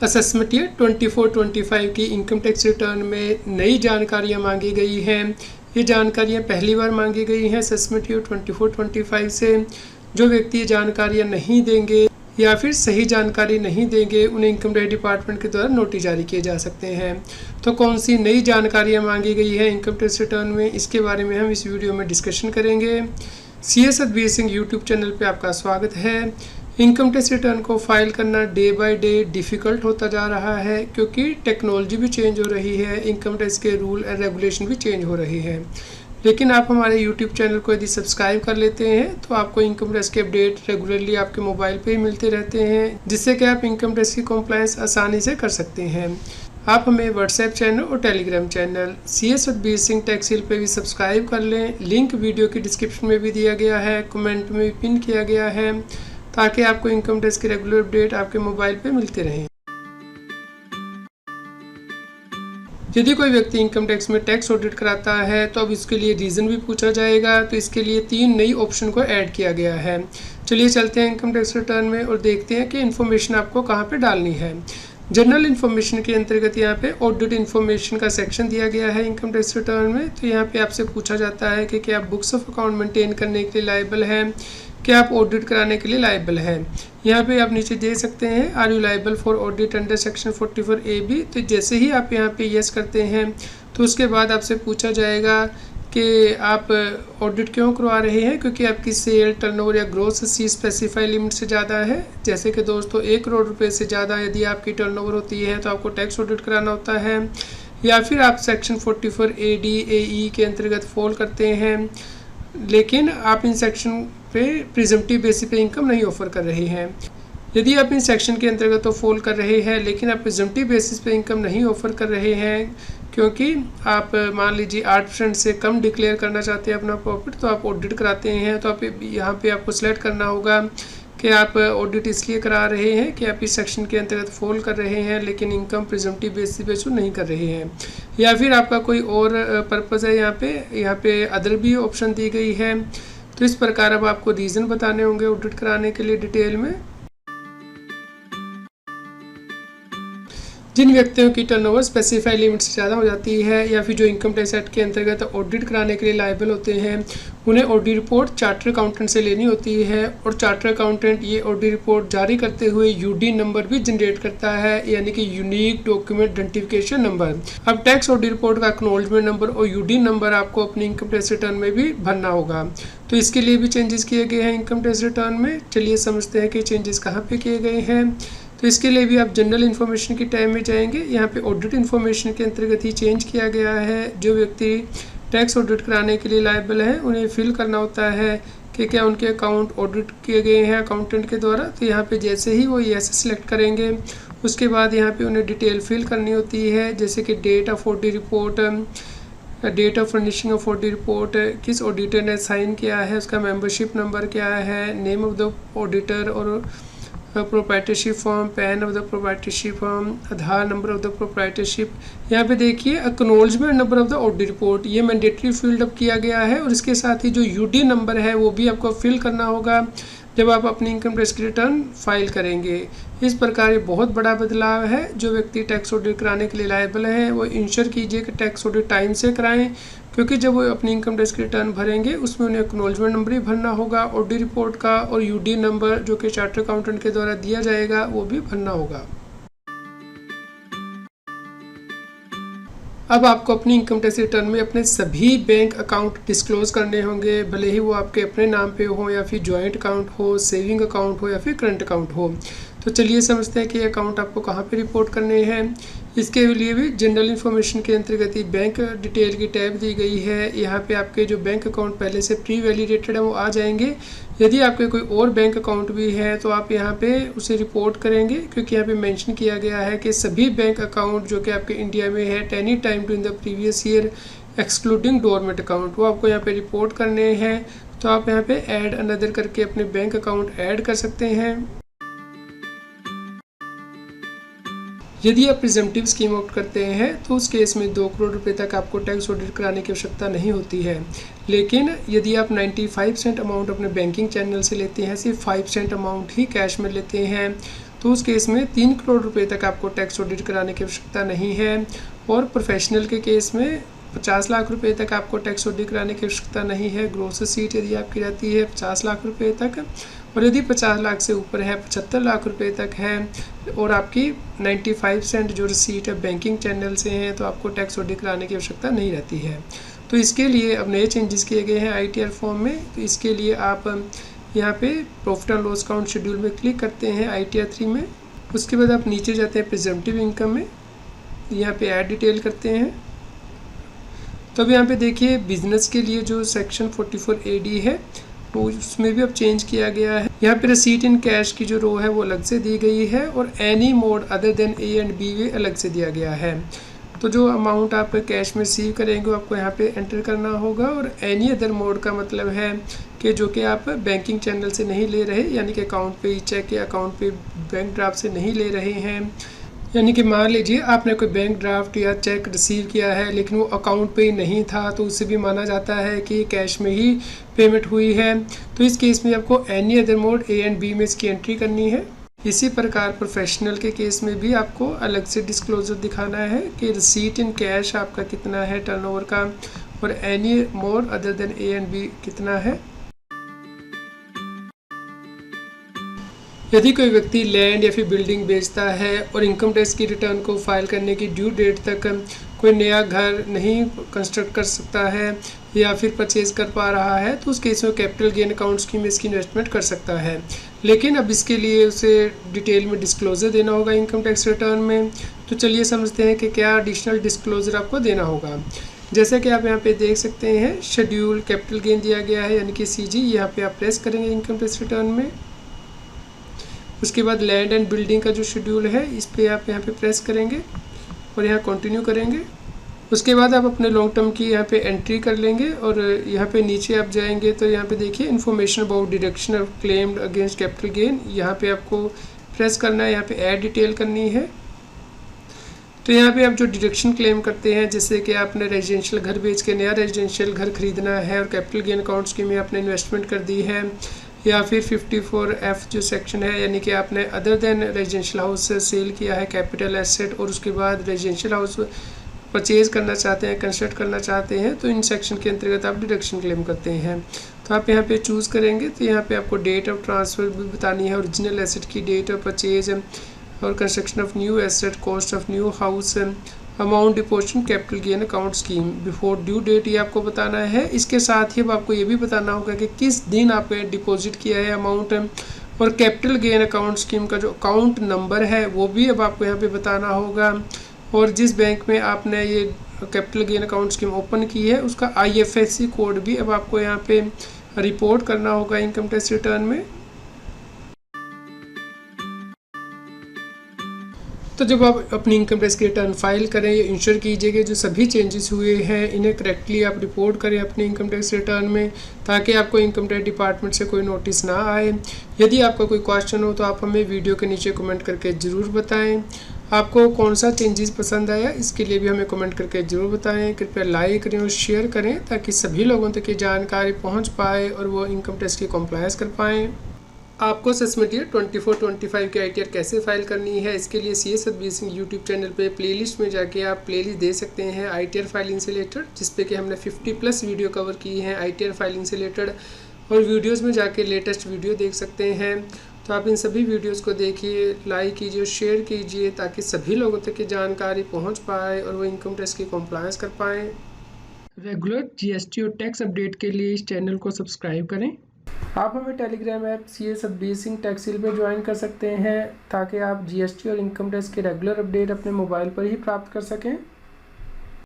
Assessment year 24-25 की income tax return में नई जानकारियां मांगी गई हैं। ये जानकारियां पहली बार मांगी गई हैं असेसमेंट ईयर 24-25 से। जो व्यक्ति ये जानकारियां नहीं देंगे या फिर सही जानकारी नहीं देंगे, उन्हें इनकम टैक्स डिपार्टमेंट के द्वारा नोटिस जारी किए जा सकते हैं। तो कौन सी नई जानकारियां मांगी गई है इनकम टैक्स रिटर्न में, इसके बारे में हम इस वीडियो में डिस्कशन करेंगे। CS Satbir Singh YouTube channel पे आपका स्वागत है। इनकम टैक्स रिटर्न को फाइल करना डे बाय डे डिफ़िकल्ट होता जा रहा है, क्योंकि टेक्नोलॉजी भी चेंज हो रही है, इनकम टैक्स के रूल एंड रेगुलेशन भी चेंज हो रही है। लेकिन आप हमारे यूट्यूब चैनल को यदि सब्सक्राइब कर लेते हैं तो आपको इनकम टैक्स के अपडेट रेगुलरली आपके मोबाइल पे ही मिलते रहते हैं, जिससे कि आप इनकम टैक्स की कॉम्प्लायंस आसानी से कर सकते हैं। आप हमें व्हाट्सएप चैनल और Telegram channel CS Satbir Singh TaxHeal पे भी सब्सक्राइब कर लें। लिंक वीडियो की डिस्क्रिप्शन में भी दिया गया है, कमेंट में भी पिन किया गया है, ताकि आपको इनकम टैक्स के रेगुलर अपडेट आपके मोबाइल पे मिलते रहें। यदि कोई व्यक्ति इनकम टैक्स में टैक्स ऑडिट कराता है तो अब इसके लिए रीज़न भी पूछा जाएगा। तो इसके लिए 3 नई ऑप्शन को ऐड किया गया है। चलिए चलते हैं इनकम टैक्स रिटर्न में और देखते हैं कि इन्फॉर्मेशन आपको कहाँ पे डालनी है। जनरल इन्फॉर्मेशन के अंतर्गत यहाँ पे ऑडिट इन्फॉर्मेशन का सेक्शन दिया गया है इनकम टैक्स रिटर्न में। तो यहाँ पे आपसे पूछा जाता है कि क्या आप बुक्स ऑफ अकाउंट मेंटेन करने के लिए लायबल हैं, क्या आप ऑडिट कराने के लिए लायबल हैं। यहाँ पे आप नीचे दे सकते हैं are you liable for audit under section 44AB। तो जैसे ही आप यहाँ पे यस करते हैं तो उसके बाद आपसे पूछा जाएगा कि आप ऑडिट क्यों करवा रहे हैं, क्योंकि आपकी सेल, टर्नओवर या ग्रोथ सी स्पेसिफाई लिमिट से ज़्यादा है। जैसे कि दोस्तों 1 करोड़ रुपए से ज़्यादा यदि आपकी टर्नओवर होती है तो आपको टैक्स ऑडिट कराना होता है, या फिर आप सेक्शन 44AD AE के अंतर्गत फॉल करते हैं, लेकिन आप इन सेक्शन पे प्रिजम्पटिव बेसिस पे इनकम नहीं ऑफर कर रहे हैं। यदि आप इन सेक्शन के अंतर्गत तो फॉल कर रहे हैं, लेकिन आप प्रिजम्पटिव बेसिस पे इनकम नहीं ऑफर कर रहे हैं, क्योंकि आप मान लीजिए 8% से कम डिक्लेयर करना चाहते हैं अपना प्रॉफिट, तो आप ऑडिट कराते हैं। तो आप यहाँ पे आपको सेलेक्ट करना होगा कि आप ऑडिट इसलिए करा रहे हैं कि आप इस सेक्शन के अंतर्गत फॉल कर रहे हैं, लेकिन इनकम प्रिजम्पटिव बेसिस पे नहीं कर रहे हैं, या फिर आपका कोई और पर्पज़ है। यहाँ पे अदर भी ऑप्शन दी गई है। तो इस प्रकार अब आपको रीज़न बताने होंगे ऑडिट कराने के लिए डिटेल में। जिन व्यक्तियों की टर्नओवर स्पेसिफाइड लिमिट से ज़्यादा हो जाती है, या फिर जो इनकम टैक्स एक्ट के अंतर्गत ऑडिट कराने के लिए लायबल होते हैं, उन्हें ऑडिट रिपोर्ट चार्टर अकाउंटेंट से लेनी होती है, और चार्टर अकाउंटेंट ये ऑडिट रिपोर्ट जारी करते हुए UD नंबर भी जनरेट करता है, यानी कि यूनिक डॉक्यूमेंट आइडेंटिफिकेशन नंबर। अब टैक्स ऑडिट रिपोर्ट का एक्नॉलेजमेंट नंबर और UD नंबर आपको अपनी इनकम टैक्स रिटर्न में भी भरना होगा। तो इसके लिए भी चेंजेस किए गए हैं इनकम टैक्स रिटर्न में। चलिए समझते हैं कि चेंजेस कहाँ पे किए गए हैं। तो इसके लिए भी आप जनरल इन्फॉर्मेशन की टैब में जाएंगे। यहाँ पे ऑडिट इन्फॉर्मेशन के अंतर्गत ही चेंज किया गया है। जो व्यक्ति टैक्स ऑडिट कराने के लिए लायबल है, उन्हें फिल करना होता है कि क्या उनके अकाउंट ऑडिट किए गए हैं अकाउंटेंट के द्वारा। तो यहाँ पे जैसे ही वो यस सेलेक्ट करेंगे, उसके बाद यहाँ पे उन्हें डिटेल फिल करनी होती है, जैसे कि date of audit report, date of furnishing of audit report, किस ऑडिटर ने साइन किया है, उसका मेंबरशिप नंबर क्या है, नेम ऑफ द ऑडिटर और proprietorship form, PAN of the proprietorship form, Aadhaar number of the proprietorship. यहाँ पे देखिए acknowledgement number of the audit report, ये मैंडेटरी फील्ड अप किया गया है, और इसके साथ ही जो UD नंबर है वो भी आपको फिल करना होगा जब आप अपनी इनकम टैक्स रिटर्न फाइल करेंगे। इस प्रकार ये बहुत बड़ा बदलाव है। जो व्यक्ति टैक्स ऑडिट कराने के लिए लायबल है, वो इंश्योर कीजिए कि टैक्स ऑडिट टाइम से कराएं, क्योंकि जब वो अपनी इनकम टैक्स रिटर्न भरेंगे उसमें उन्हें एक्नॉलेजमेंट नंबर भी भरना होगा ऑडिट रिपोर्ट का, और UD नंबर जो कि चार्टर अकाउंटेंट के द्वारा दिया जाएगा वो भी भरना होगा। अब आपको अपनी इनकम टैक्स रिटर्न में अपने सभी बैंक अकाउंट डिस्क्लोज करने होंगे, भले ही वो आपके अपने नाम पे हो, या फिर जॉइंट अकाउंट हो, सेविंग अकाउंट हो, या फिर करंट अकाउंट हो। तो चलिए समझते हैं कि ये अकाउंट आपको कहाँ पे रिपोर्ट करने हैं। इसके लिए भी जनरल इन्फॉर्मेशन के अंतर्गत ही बैंक डिटेल की टैब दी गई है। यहाँ पे आपके जो बैंक अकाउंट पहले से प्री वैलिडेटेड है वो आ जाएंगे। यदि आपके कोई और बैंक अकाउंट भी है तो आप यहाँ पे उसे रिपोर्ट करेंगे, क्योंकि यहाँ पे मेंशन किया गया है कि सभी बैंक अकाउंट जो कि आपके इंडिया में है any time to in the previous year excluding dormant account, वो आपको यहाँ पे रिपोर्ट करने हैं। तो आप यहाँ पे ऐड अनदर करके अपने बैंक अकाउंट ऐड कर सकते हैं। यदि आप प्रिजम्पटिव स्कीम ऑप्ट करते हैं तो उस केस में 2 करोड़ रुपए तक आपको टैक्स ऑडिट कराने की आवश्यकता नहीं होती है। लेकिन यदि आप 95% अमाउंट अपने बैंकिंग चैनल से लेते हैं, सिर्फ 5% अमाउंट ही कैश में लेते हैं, तो उस केस में 3 करोड़ रुपए तक आपको टैक्स ऑडिट कराने की आवश्यकता नहीं है। और प्रोफेशनल के केस में 50 लाख रुपए तक आपको टैक्स ऑडिट कराने की आवश्यकता नहीं है। ग्रॉस रिसीट यदि आपकी रहती है 50 लाख रुपए तक, और यदि 50 लाख से ऊपर है 75 लाख रुपए तक है, और आपकी 95% जो रिसीट है बैंकिंग चैनल से हैं, तो आपको टैक्स ऑडिट कराने की आवश्यकता नहीं रहती है। तो इसके लिए अब नए चेंजेस किए गए हैं ITR फॉर्म में। तो इसके लिए आप यहाँ पे profit and loss account schedule में क्लिक करते हैं ITR 3 में। उसके बाद आप नीचे जाते हैं प्रिजम्पटिव इनकम में, यहाँ पे ऐड डिटेल करते हैं। तो अब यहाँ पे देखिए बिजनेस के लिए जो सेक्शन 44 AD है वो उसमें भी अब चेंज किया गया है। यहाँ पे रिसीट इन कैश की जो रो है वो अलग से दी गई है, और any mode other than A and B वे अलग से दिया गया है। तो जो अमाउंट आप कैश में रिसीव करेंगे वो आपको यहाँ पे एंटर करना होगा, और एनी अदर मोड का मतलब है कि जो कि आप बैंकिंग चैनल से नहीं ले रहे, यानी कि अकाउंट पे ही चेक या अकाउंट पे बैंक ड्राफ्ट से नहीं ले रहे हैं। यानी कि मान लीजिए आपने कोई बैंक ड्राफ्ट या चेक रिसीव किया है लेकिन वो अकाउंट पे ही नहीं था, तो उससे भी माना जाता है कि कैश में ही पेमेंट हुई है। तो इस केस में आपको any other mode A and B में इसकी एंट्री करनी है। इसी प्रकार प्रोफेशनल के केस में भी आपको अलग से डिस्क्लोजर दिखाना है कि रिसीट इन कैश आपका कितना है टर्नओवर का, और any mode other than A and B कितना है। यदि कोई व्यक्ति लैंड या फिर बिल्डिंग बेचता है और इनकम टैक्स की रिटर्न को फाइल करने की ड्यू डेट तक कोई नया घर नहीं कंस्ट्रक्ट कर सकता है या फिर परचेज कर पा रहा है, तो उस केस में कैपिटल गेन अकाउंट स्कीम में इसकी इन्वेस्टमेंट कर सकता है। लेकिन अब इसके लिए उसे डिटेल में डिस्क्लोजर देना होगा इनकम टैक्स रिटर्न में। तो चलिए समझते हैं कि क्या एडिशनल डिस्क्लोजर आपको देना होगा। जैसे कि आप यहाँ पे देख सकते हैं शेड्यूल कैपिटल गेन दिया गया है, यानी कि CG। यहाँ पे आप प्रेस करेंगे इनकम टैक्स रिटर्न में। उसके बाद लैंड एंड बिल्डिंग का जो शेड्यूल है इस पर आप यहाँ पे प्रेस करेंगे और यहाँ कंटिन्यू करेंगे। उसके बाद आप अपने लॉन्ग टर्म की यहाँ पे एंट्री कर लेंगे, और यहाँ पे नीचे आप जाएंगे तो यहाँ पे देखिए information about deduction of claimed against capital gain, यहाँ पे आपको प्रेस करना है, यहाँ पे ऐड डिटेल करनी है। तो यहाँ पे आप जो डिडक्शन क्लेम करते हैं, जैसे कि आपने रेजिडेंशियल घर बेच के नया रेजिडेंशियल घर खरीदना है और कैपिटल गेन अकाउंट स्कीम में आपने इन्वेस्टमेंट कर दी है, या फिर 54F जो सेक्शन है, यानी कि आपने other than residential house sale किया है कैपिटल एसेट और उसके बाद रेजिडेंशियल हाउस परचेज करना चाहते हैं, कंस्ट्रक्ट करना चाहते हैं, तो इन सेक्शन के अंतर्गत आप डिडक्शन क्लेम करते हैं। तो आप यहाँ पे चूज़ करेंगे, तो यहाँ पे आपको डेट ऑफ ट्रांसफ़र भी बतानी है, ओरिजिनल एसेट की डेट ऑफ परचेज और construction of new asset, cost of new house, amount deposition capital gain account scheme before due date, ये आपको बताना है। इसके साथ ही अब आपको ये भी बताना होगा कि किस दिन आपने डिपॉजिट किया है अमाउंट, और कैपिटल गेन अकाउंट स्कीम का जो अकाउंट नंबर है वो भी अब आपको यहाँ पे बताना होगा, और जिस बैंक में आपने ये capital gain account scheme open की है उसका IFSC कोड भी अब आपको यहाँ पे रिपोर्ट करना होगा इनकम टैक्स रिटर्न में। तो जब आप अपनी इनकम टैक्स की रिटर्न फाइल करें, ये इंश्योर कीजिएगा जो सभी चेंजेस हुए हैं इन्हें करेक्टली आप रिपोर्ट करें अपने इनकम टैक्स रिटर्न में, ताकि आपको इनकम टैक्स डिपार्टमेंट से कोई नोटिस ना आए। यदि आपका कोई क्वेश्चन हो तो आप हमें वीडियो के नीचे कमेंट करके ज़रूर बताएं। आपको कौन सा चेंजेस पसंद आया इसके लिए भी हमें कमेंट करके ज़रूर बताएं। कृपया लाइक करें और शेयर करें ताकि सभी लोगों तक ये जानकारी पहुँच पाए और वो इनकम टैक्स की कम्प्लायंस कर पाएँ। आपको असेसमेंट ईयर 24-25 की ITR कैसे फाइल करनी है, इसके लिए CS Satbir Singh YouTube channel पे प्लेलिस्ट में जाके आप प्लेलिस्ट दे सकते हैं ITR फाइलिंग से रिलेटेड, जिसपे कि हमने 50+ वीडियो कवर की हैं ITR फाइलिंग से रिलेटेड, और वीडियोस में जाके लेटेस्ट वीडियो देख सकते हैं। तो आप इन सभी वीडियोस को देखिए, लाइक कीजिए, शेयर कीजिए ताकि सभी लोगों तक ये जानकारी पहुँच पाए और वो इनकम टैक्स की कम्प्लायंस कर पाएँ। रेगुलर GST और टैक्स अपडेट के लिए इस चैनल को सब्सक्राइब करें। आप हमें Telegram app CS Satbir Singh TaxHeal में ज्वाइन कर सकते हैं ताकि आप GST और इनकम टैक्स के रेगुलर अपडेट अपने मोबाइल पर ही प्राप्त कर सकें।